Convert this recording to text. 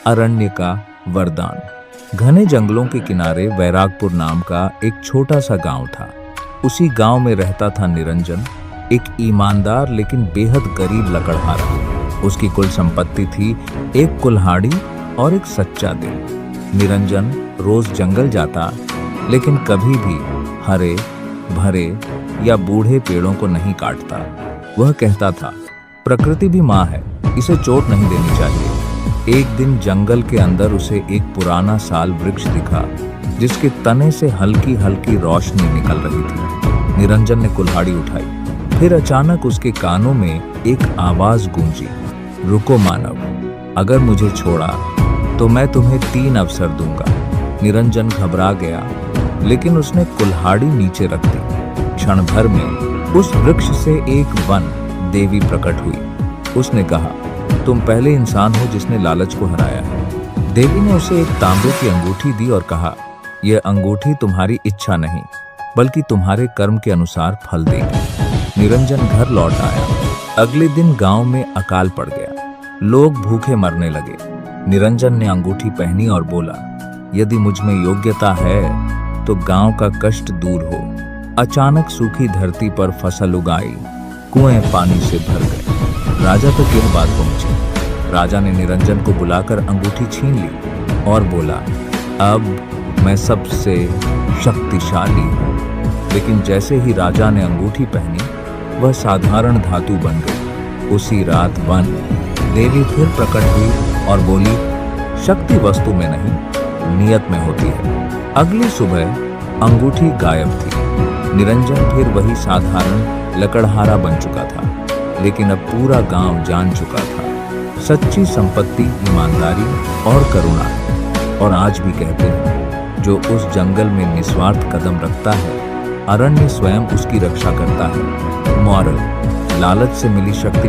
अरण्य का वरदान। घने जंगलों के किनारे वैरागपुर नाम का एक छोटा सा गांव था। उसी गांव में रहता था निरंजन, एक ईमानदार लेकिन बेहद गरीब लकड़हारा। उसकी कुल संपत्ति थी एक कुल्हाड़ी और एक सच्चा दिल। निरंजन रोज जंगल जाता, लेकिन कभी भी हरे भरे या बूढ़े पेड़ों को नहीं काटता। वह कहता था, प्रकृति भी माँ है, इसे चोट नहीं देनी चाहिए। एक दिन जंगल के अंदर उसे एक पुराना साल वृक्ष दिखा, जिसके तने से हल्की हल्की रोशनी निकल रही थी। निरंजन ने कुल्हाड़ी उठाई, फिर अचानक उसके कानों में एक आवाज गूंजी, रुको मानव, अगर मुझे छोड़ा तो मैं तुम्हें 3 अवसर दूंगा। निरंजन घबरा गया, लेकिन उसने कुल्हाड़ी नीचे रख दी। क्षण भर में उस वृक्ष से एक वन देवी प्रकट हुई। उसने कहा, तुम पहले इंसान हो जिसने लालच को हराया है। देवी ने उसे एक तांबे की अंगूठी दी और कहा, यह अंगूठी तुम्हारी इच्छा नहीं, बल्कि तुम्हारे कर्म के अनुसार फल देगी। निरंजन घर लौट आया। अगले दिन गांव में अकाल पड़ गया, लोग भूखे मरने लगे। निरंजन ने अंगूठी पहनी और बोला, यदि मुझ में योग्यता है तो गांव का कष्ट दूर हो। अचानक सूखी धरती पर फसल उगाई, कुएं पानी से भर गए। राजा तक यह बात पहुंची। राजा ने निरंजन को बुलाकर अंगूठी छीन ली और बोला, अब मैं सबसे शक्तिशाली हूं। लेकिन जैसे ही राजा ने अंगूठी पहनी, वह साधारण धातु बन गई। उसी रात वन देवी फिर प्रकट हुई और बोली, शक्ति वस्तु में नहीं, नियत में होती है। अगली सुबह अंगूठी गायब थी। निरंजन फिर वही साधारण लकड़हारा बन चुका था, लेकिन अब पूरा गांव जान चुका था, सच्ची संपत्ति ईमानदारी और करुणा है। और आज भी कहते हैं, जो उस जंगल में निस्वार्थ कदम रखता है, अरण्य स्वयं उसकी रक्षा करता है। मॉरल, लालच से मिली शक्ति